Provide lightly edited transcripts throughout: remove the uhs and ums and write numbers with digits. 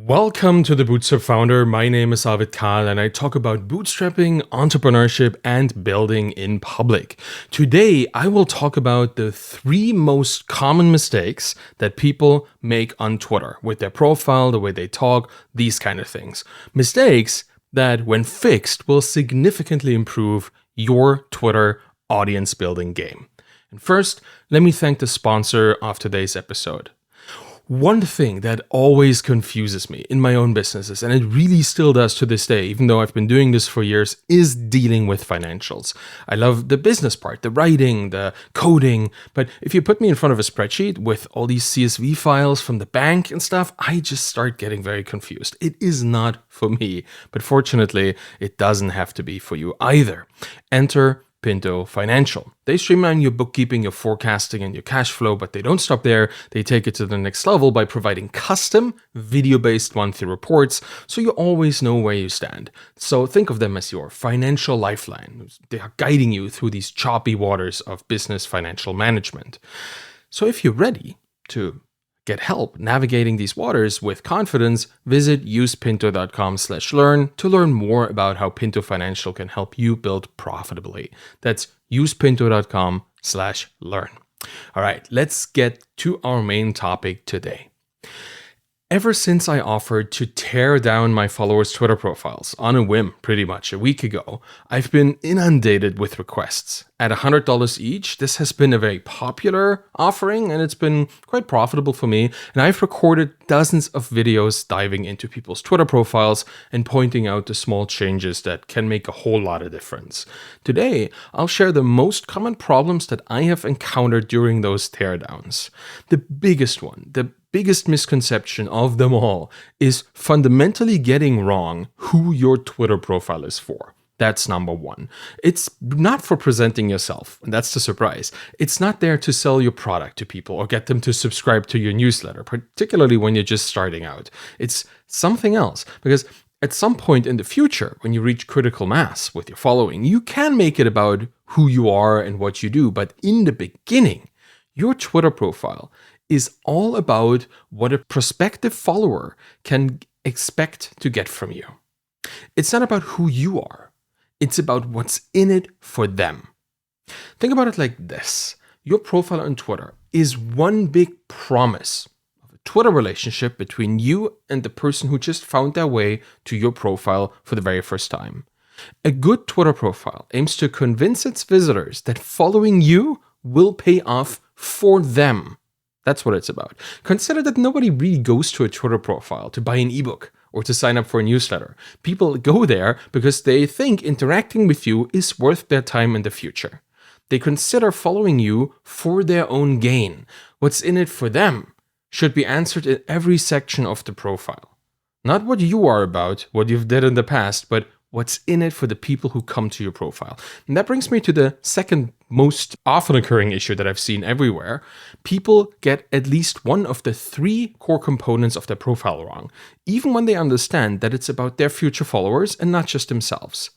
Welcome to the Bootstrap Founder. My name is Arvid Kahl and I talk about bootstrapping, entrepreneurship, and building in public. Today, I will talk about the 3 most common mistakes that people make on Twitter with their profile, the way they talk, these kind of things. Mistakes that, when fixed, will significantly improve your Twitter audience building game. And first, let me thank the sponsor of today's episode. One thing that always confuses me in my own businesses, and it really still does to this day, even though I've been doing this for years, is dealing with financials. I love the business part, the writing, the coding, but if you put me in front of a spreadsheet with all these CSV files from the bank and stuff, I just start getting very confused. It is not for me, but fortunately, it doesn't have to be for you either. Enter Pinto Financial. They streamline your bookkeeping, your forecasting, and your cash flow, but they don't stop there. They take it to the next level by providing custom, video-based monthly reports, so you always know where you stand. So think of them as your financial lifeline. They are guiding you through these choppy waters of business financial management. So if you're ready to get help navigating these waters with confidence, visit usepinto.com/learn to learn more about how Pinto Financial can help you build profitably. That's usepinto.com/learn. All right, let's get to our main topic today. Ever since I offered to tear down my followers' Twitter profiles on a whim pretty much a week ago, I've been inundated with requests. At $100 each, this has been a very popular offering and it's been quite profitable for me. And I've recorded dozens of videos diving into people's Twitter profiles and pointing out the small changes that can make a whole lot of difference. Today, I'll share the most common problems that I have encountered during those teardowns. The biggest one, the biggest misconception of them all is fundamentally getting wrong who your Twitter profile is for. That's number one. It's not for presenting yourself, and that's the surprise. It's not there to sell your product to people or get them to subscribe to your newsletter, particularly when you're just starting out. It's something else, because at some point in the future, when you reach critical mass with your following, you can make it about who you are and what you do, but in the beginning, your Twitter profile is all about what a prospective follower can expect to get from you. It's not about who you are. It's about what's in it for them. Think about it like this. Your profile on Twitter is one big promise of a Twitter relationship between you and the person who just found their way to your profile for the very first time. A good Twitter profile aims to convince its visitors that following you will pay off for them. That's what it's about. Consider that nobody really goes to a Twitter profile to buy an ebook or to sign up for a newsletter. People go there because they think interacting with you is worth their time in the future. They consider following you for their own gain. What's in it for them should be answered in every section of the profile. Not what you are about, what you've did in the past, but what's in it for the people who come to your profile. And that brings me to the second most often occurring issue that I've seen everywhere. People get at least one of the 3 core components of their profile wrong, even when they understand that it's about their future followers and not just themselves.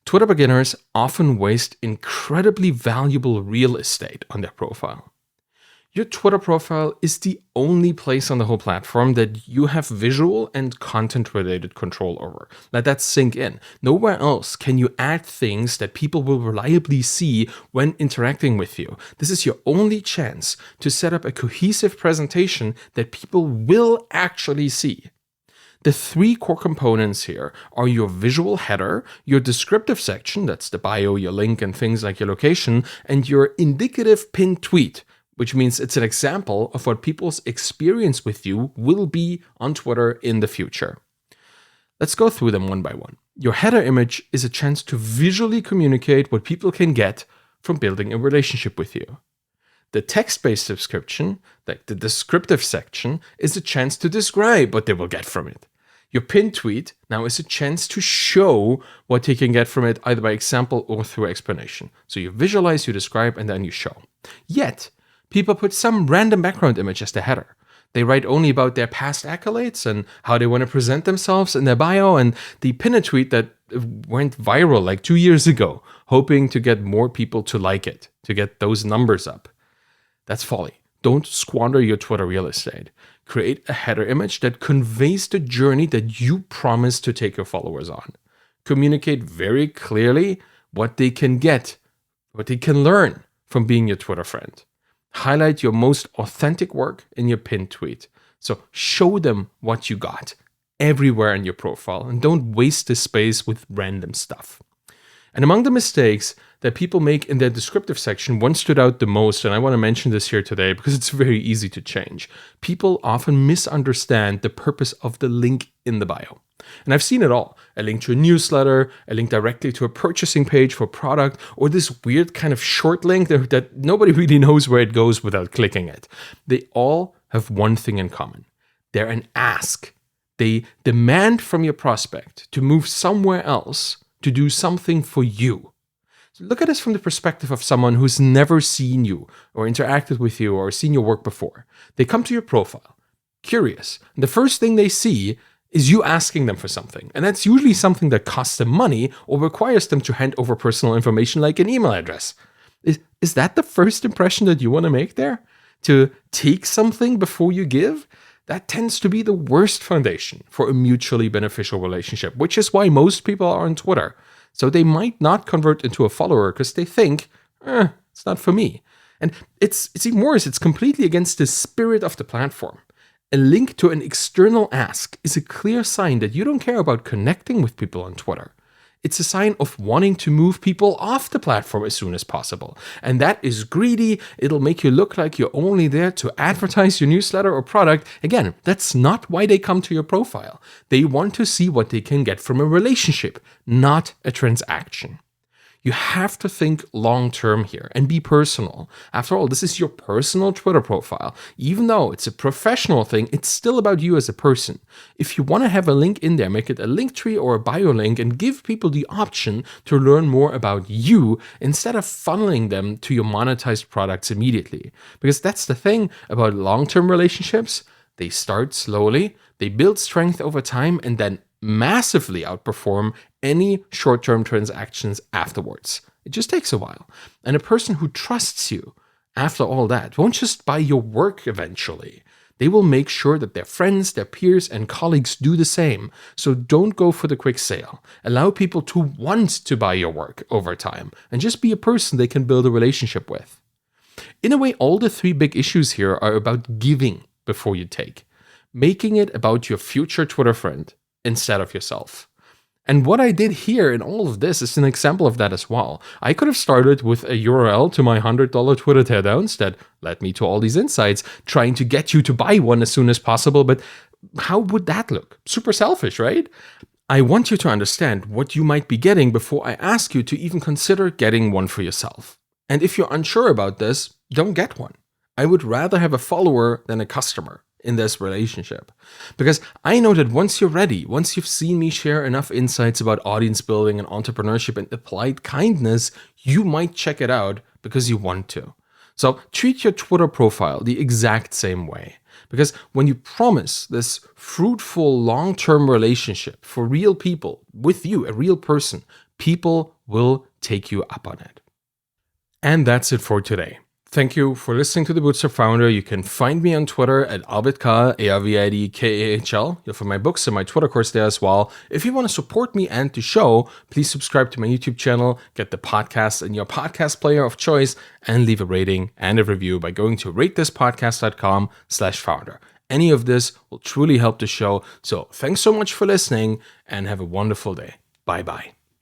Twitter beginners often waste incredibly valuable real estate on their profile. Your Twitter profile is the only place on the whole platform that you have visual and content-related control over. Let that sink in. Nowhere else can you add things that people will reliably see when interacting with you. This is your only chance to set up a cohesive presentation that people will actually see. The 3 core components here are your visual header, your descriptive section, that's the bio, your link, and things like your location, and your indicative pinned tweet, which means it's an example of what people's experience with you will be on Twitter in the future. Let's go through them one by one. Your header image is a chance to visually communicate what people can get from building a relationship with you. The text-based description, like the descriptive section, is a chance to describe what they will get from it. Your pinned tweet now is a chance to show what they can get from it, either by example or through explanation. So you visualize, you describe, and then you show. Yet, people put some random background image as the header. They write only about their past accolades and how they want to present themselves in their bio, and they pin a tweet that went viral like 2 years ago, hoping to get more people to like it, to get those numbers up. That's folly. don't squander your Twitter real estate. Create a header image that conveys the journey that you promise to take your followers on. Communicate very clearly what they can get, what they can learn from being your Twitter friend. Highlight your most authentic work in your pinned tweet. So show them what you got everywhere in your profile and don't waste the space with random stuff. And among the mistakes that people make in their descriptive section, one stood out the most, and I want to mention this here today because it's very easy to change. People often misunderstand the purpose of the link in the bio. And I've seen it all. A link to a newsletter, a link directly to a purchasing page for a product, or this weird kind of short link that nobody really knows where it goes without clicking it. They all have one thing in common. They're an ask. They demand from your prospect to move somewhere else to do something for you. So look at this from the perspective of someone who's never seen you or interacted with you or seen your work before. They come to your profile, curious. And the first thing they see is you asking them for something. And that's usually something that costs them money or requires them to hand over personal information like an email address. Is that the first impression that you want to make there? To take something before you give? That tends to be the worst foundation for a mutually beneficial relationship, which is why most people are on Twitter. So they might not convert into a follower because they think, it's not for me. And it's even worse, it's completely against the spirit of the platform. A link to an external ask is a clear sign that you don't care about connecting with people on Twitter. It's a sign of wanting to move people off the platform as soon as possible. And that is greedy. It'll make you look like you're only there to advertise your newsletter or product. Again, that's not why they come to your profile. They want to see what they can get from a relationship, not a transaction. You have to think long-term here and be personal. After all, this is your personal Twitter profile. Even though it's a professional thing, it's still about you as a person. If you want to have a link in there, make it a link tree or a bio link and give people the option to learn more about you instead of funneling them to your monetized products immediately. Because that's the thing about long-term relationships. They start slowly, they build strength over time, and then massively outperform any short-term transactions afterwards. It just takes a while. And a person who trusts you after all that won't just buy your work eventually. They will make sure that their friends, their peers, and colleagues do the same. So don't go for the quick sale. Allow people to want to buy your work over time and just be a person they can build a relationship with. In a way, all the three big issues here are about giving before you take, making it about your future Twitter friend instead of yourself. And what I did here in all of this is an example of that as well. I could have started with a URL to my $100 Twitter teardowns that led me to all these insights, trying to get you to buy one as soon as possible, but how would that look? Super selfish, right? I want you to understand what you might be getting before I ask you to even consider getting one for yourself. And if you're unsure about this, don't get one. I would rather have a follower than a customer in this relationship. Because I know that once you're ready, once you've seen me share enough insights about audience building and entrepreneurship and applied kindness, you might check it out because you want to. So treat your Twitter profile the exact same way. Because when you promise this fruitful long-term relationship for real people, with you, a real person, people will take you up on it. And that's it for today. Thank you for listening to The Bootstrap Founder. You can find me on Twitter at ArvidKahl, ARVIDKAHL. You'll find my books and my Twitter course there as well. If you want to support me and the show, please subscribe to my YouTube channel, get the podcast in your podcast player of choice, and leave a rating and a review by going to ratethispodcast.com/founder. Any of this will truly help the show. So thanks so much for listening and have a wonderful day. Bye-bye.